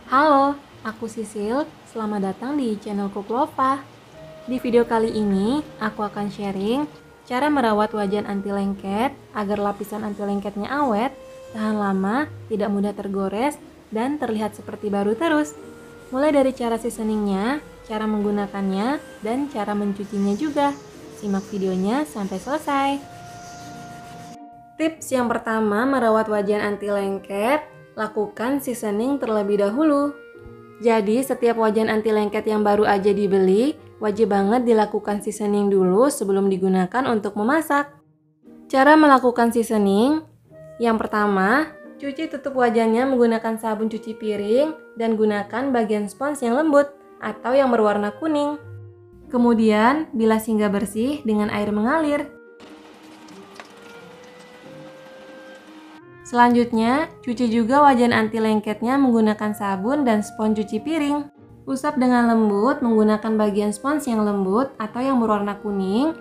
Halo, aku Sisil. Selamat datang di channel Kuklova. Di video kali ini, aku akan sharing cara merawat wajan anti lengket agar lapisan anti lengketnya awet, tahan lama, tidak mudah tergores, dan terlihat seperti baru terus. Mulai dari cara seasoningnya, cara menggunakannya, dan cara mencucinya juga. Simak videonya sampai selesai. Tips yang pertama merawat wajan anti lengket, lakukan seasoning terlebih dahulu. Jadi setiap wajan anti lengket yang baru aja dibeli, wajib banget dilakukan seasoning dulu sebelum digunakan untuk memasak. Cara melakukan seasoning, yang pertama, cuci tutup wajannya menggunakan sabun cuci piring dan gunakan bagian spons yang lembut atau yang berwarna kuning. Kemudian, bilas hingga bersih dengan air mengalir. Selanjutnya, cuci juga wajan anti lengketnya menggunakan sabun dan spons cuci piring. Usap dengan lembut menggunakan bagian spons yang lembut atau yang berwarna kuning.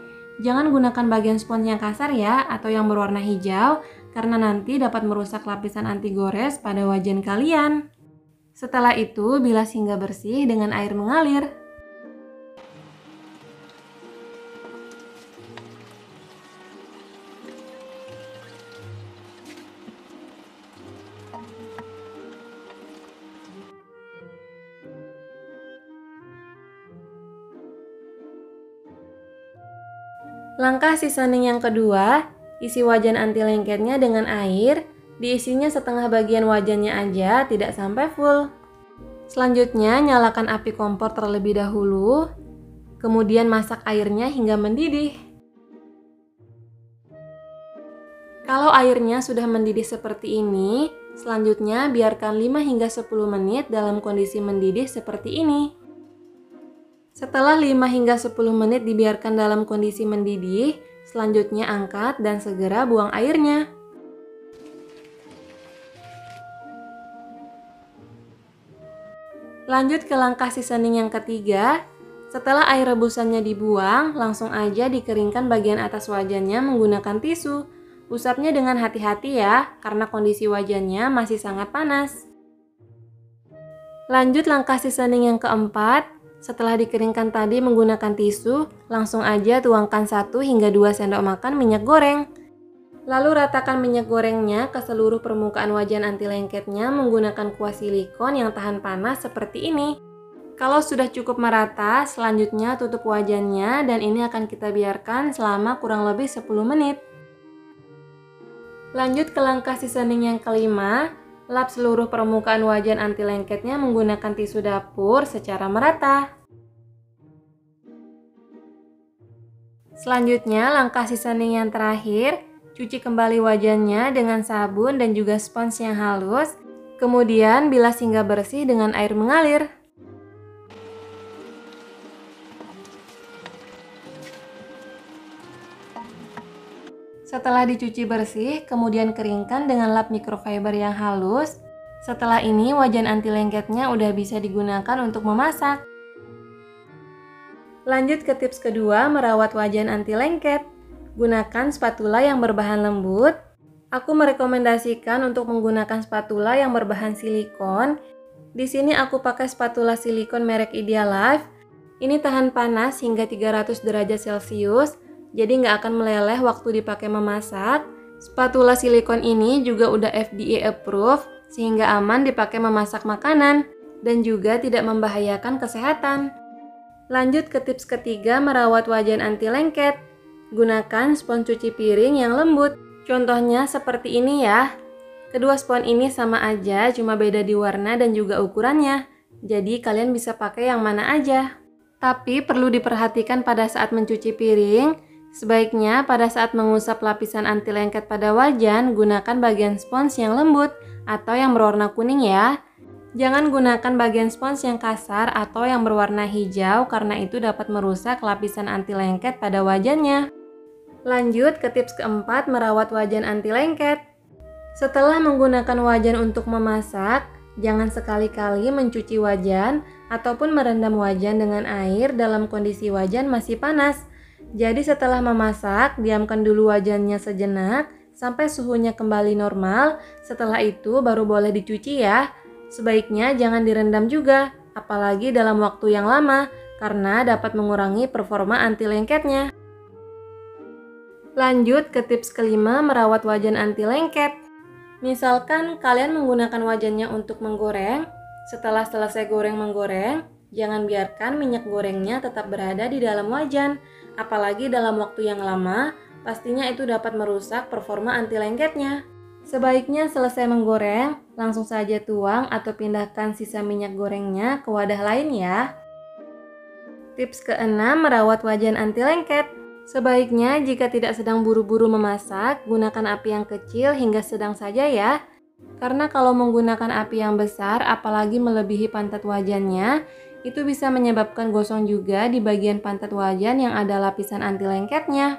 Jangan gunakan bagian spons yang kasar ya, atau yang berwarna hijau, karena nanti dapat merusak lapisan anti gores pada wajan kalian. Setelah itu, bilas hingga bersih dengan air mengalir. Langkah seasoning yang kedua, isi wajan anti lengketnya dengan air, diisinya setengah bagian wajannya aja, tidak sampai full. Selanjutnya, nyalakan api kompor terlebih dahulu, kemudian masak airnya hingga mendidih. Kalau airnya sudah mendidih seperti ini, selanjutnya biarkan 5 hingga 10 menit dalam kondisi mendidih seperti ini. Setelah 5 hingga 10 menit dibiarkan dalam kondisi mendidih, selanjutnya angkat dan segera buang airnya. Lanjut ke langkah seasoning yang ketiga. Setelah air rebusannya dibuang, langsung aja dikeringkan bagian atas wajannya menggunakan tisu. Usapnya dengan hati-hati ya, karena kondisi wajannya masih sangat panas. Lanjut langkah seasoning yang keempat. Setelah dikeringkan tadi menggunakan tisu, langsung aja tuangkan 1 hingga 2 sendok makan minyak goreng. Lalu ratakan minyak gorengnya ke seluruh permukaan wajan anti lengketnya menggunakan kuas silikon yang tahan panas seperti ini. Kalau sudah cukup merata, selanjutnya tutup wajannya dan ini akan kita biarkan selama kurang lebih 10 menit. Lanjut ke langkah seasoning yang kelima. Lap seluruh permukaan wajan anti lengketnya menggunakan tisu dapur secara merata. Selanjutnya, langkah seasoning yang terakhir, cuci kembali wajannya dengan sabun dan juga spons yang halus. Kemudian, bilas hingga bersih dengan air mengalir. Setelah dicuci bersih, kemudian keringkan dengan lap microfiber yang halus. Setelah ini, wajan anti lengketnya udah bisa digunakan untuk memasak. Lanjut ke tips kedua, merawat wajan anti lengket. Gunakan spatula yang berbahan lembut. Aku merekomendasikan untuk menggunakan spatula yang berbahan silikon. Di sini aku pakai spatula silikon merek Idealife. Ini tahan panas hingga 300 derajat Celcius. Jadi nggak akan meleleh waktu dipakai memasak. Spatula silikon ini juga udah FDA approved sehingga aman dipakai memasak makanan dan juga tidak membahayakan kesehatan. Lanjut ke tips ketiga, merawat wajan anti lengket. Gunakan spons cuci piring yang lembut. Contohnya seperti ini ya. Kedua spons ini sama aja, cuma beda di warna dan juga ukurannya. Jadi kalian bisa pakai yang mana aja. Tapi perlu diperhatikan pada saat mencuci piring. Sebaiknya pada saat mengusap lapisan anti lengket pada wajan, gunakan bagian spons yang lembut atau yang berwarna kuning ya. Jangan gunakan bagian spons yang kasar atau yang berwarna hijau karena itu dapat merusak lapisan anti lengket pada wajannya. Lanjut ke tips keempat, merawat wajan anti lengket. Setelah menggunakan wajan untuk memasak, jangan sekali-kali mencuci wajan ataupun merendam wajan dengan air dalam kondisi wajan masih panas. Jadi setelah memasak, diamkan dulu wajannya sejenak sampai suhunya kembali normal. Setelah itu baru boleh dicuci ya. Sebaiknya jangan direndam juga, apalagi dalam waktu yang lama, karena dapat mengurangi performa anti lengketnya. Lanjut ke tips kelima, merawat wajan anti lengket. Misalkan kalian menggunakan wajannya untuk menggoreng, setelah selesai menggoreng, jangan biarkan minyak gorengnya tetap berada di dalam wajan, apalagi dalam waktu yang lama, pastinya itu dapat merusak performa anti lengketnya. Sebaiknya selesai menggoreng, langsung saja tuang atau pindahkan sisa minyak gorengnya ke wadah lain ya. Tips keenam, merawat wajan anti lengket. Sebaiknya jika tidak sedang buru-buru memasak, gunakan api yang kecil hingga sedang saja ya. Karena kalau menggunakan api yang besar, apalagi melebihi pantat wajannya, itu bisa menyebabkan gosong juga di bagian pantat wajan yang ada lapisan anti lengketnya.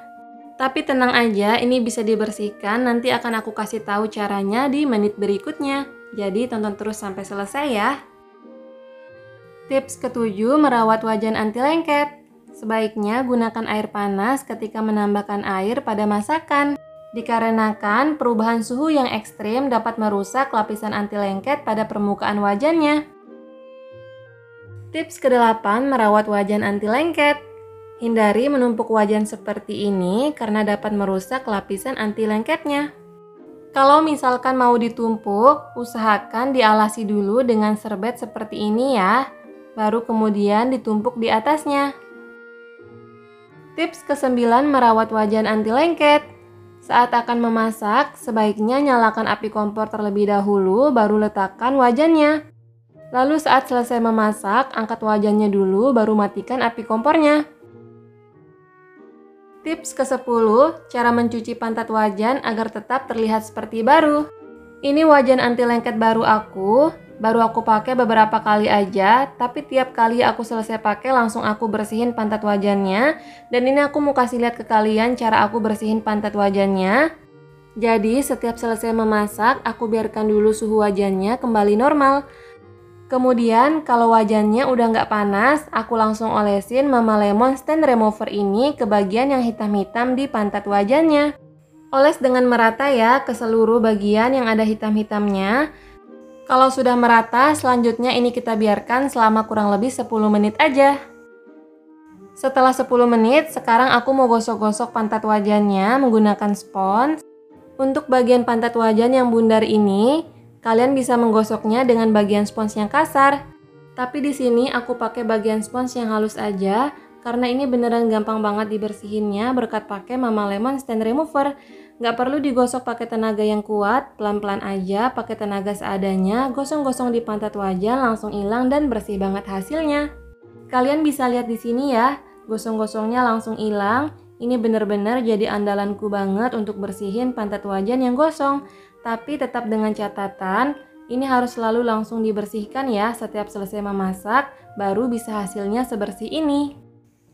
Tapi tenang aja, ini bisa dibersihkan, nanti akan aku kasih tahu caranya di menit berikutnya. Jadi tonton terus sampai selesai ya. Tips ketujuh, merawat wajan anti lengket. Sebaiknya gunakan air panas ketika menambahkan air pada masakan. Dikarenakan perubahan suhu yang ekstrim dapat merusak lapisan anti lengket pada permukaan wajannya. Tips ke-8, merawat wajan anti lengket. Hindari menumpuk wajan seperti ini karena dapat merusak lapisan anti lengketnya. Kalau misalkan mau ditumpuk, usahakan dialasi dulu dengan serbet seperti ini ya, baru kemudian ditumpuk di atasnya. Tips ke-9, merawat wajan anti lengket. Saat akan memasak, sebaiknya nyalakan api kompor terlebih dahulu, baru letakkan wajannya. Lalu saat selesai memasak, angkat wajannya dulu, baru matikan api kompornya. Tips ke-10, cara mencuci pantat wajan agar tetap terlihat seperti baru. Ini wajan anti lengket baru aku pakai beberapa kali aja, tapi tiap kali aku selesai pakai langsung aku bersihin pantat wajannya. Dan ini aku mau kasih lihat ke kalian cara aku bersihin pantat wajannya. Jadi setiap selesai memasak, aku biarkan dulu suhu wajannya kembali normal. Kemudian kalau wajannya udah nggak panas, aku langsung olesin Mama Lemon Stain Remover ini ke bagian yang hitam-hitam di pantat wajannya. Oles dengan merata ya ke seluruh bagian yang ada hitam-hitamnya. Kalau sudah merata, selanjutnya ini kita biarkan selama kurang lebih 10 menit aja. Setelah 10 menit, sekarang aku mau gosok-gosok pantat wajannya menggunakan spons. Untuk bagian pantat wajan yang bundar ini, kalian bisa menggosoknya dengan bagian spons yang kasar. Tapi di sini aku pakai bagian spons yang halus aja, karena ini beneran gampang banget dibersihinnya berkat pakai Mama Lemon Stain Remover. Gak perlu digosok pakai tenaga yang kuat, pelan-pelan aja pakai tenaga seadanya, gosong-gosong di pantat wajan langsung hilang dan bersih banget hasilnya. Kalian bisa lihat di sini ya, gosong-gosongnya langsung hilang. Ini bener-bener jadi andalanku banget untuk bersihin pantat wajan yang gosong. Tapi tetap dengan catatan, ini harus selalu langsung dibersihkan ya setiap selesai memasak, baru bisa hasilnya sebersih ini.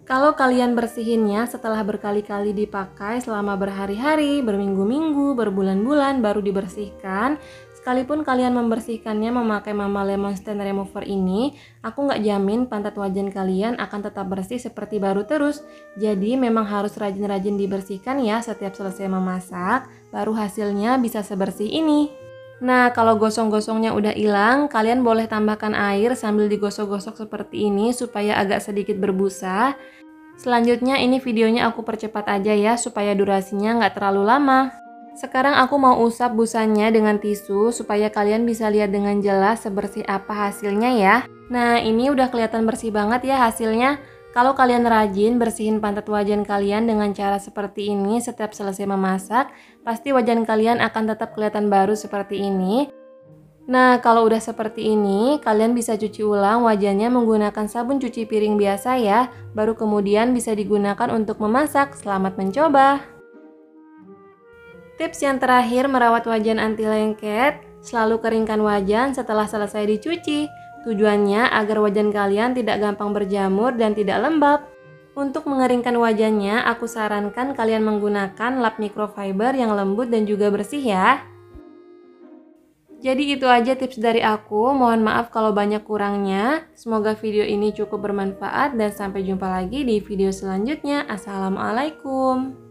Kalau kalian bersihinnya setelah berkali-kali dipakai selama berhari-hari, berminggu-minggu, berbulan-bulan baru dibersihkan, sekalipun kalian membersihkannya memakai Mama Lemon Stain Remover ini, aku nggak jamin pantat wajan kalian akan tetap bersih seperti baru terus. Jadi memang harus rajin-rajin dibersihkan ya setiap selesai memasak, baru hasilnya bisa sebersih ini. Nah, kalau gosong-gosongnya udah hilang, kalian boleh tambahkan air sambil digosok-gosok seperti ini supaya agak sedikit berbusa. Selanjutnya ini videonya aku percepat aja ya supaya durasinya nggak terlalu lama. Sekarang aku mau usap busanya dengan tisu supaya kalian bisa lihat dengan jelas sebersih apa hasilnya ya. Nah, ini udah kelihatan bersih banget ya hasilnya. Kalau kalian rajin bersihin pantat wajan kalian dengan cara seperti ini setiap selesai memasak, pasti wajan kalian akan tetap kelihatan baru seperti ini. Nah, kalau udah seperti ini, kalian bisa cuci ulang wajannya menggunakan sabun cuci piring biasa ya, baru kemudian bisa digunakan untuk memasak. Selamat mencoba! Tips yang terakhir, merawat wajan anti lengket, selalu keringkan wajan setelah selesai dicuci. Tujuannya agar wajan kalian tidak gampang berjamur dan tidak lembab. Untuk mengeringkan wajannya, aku sarankan kalian menggunakan lap microfiber yang lembut dan juga bersih ya. Jadi itu aja tips dari aku, mohon maaf kalau banyak kurangnya. Semoga video ini cukup bermanfaat dan sampai jumpa lagi di video selanjutnya. Assalamualaikum.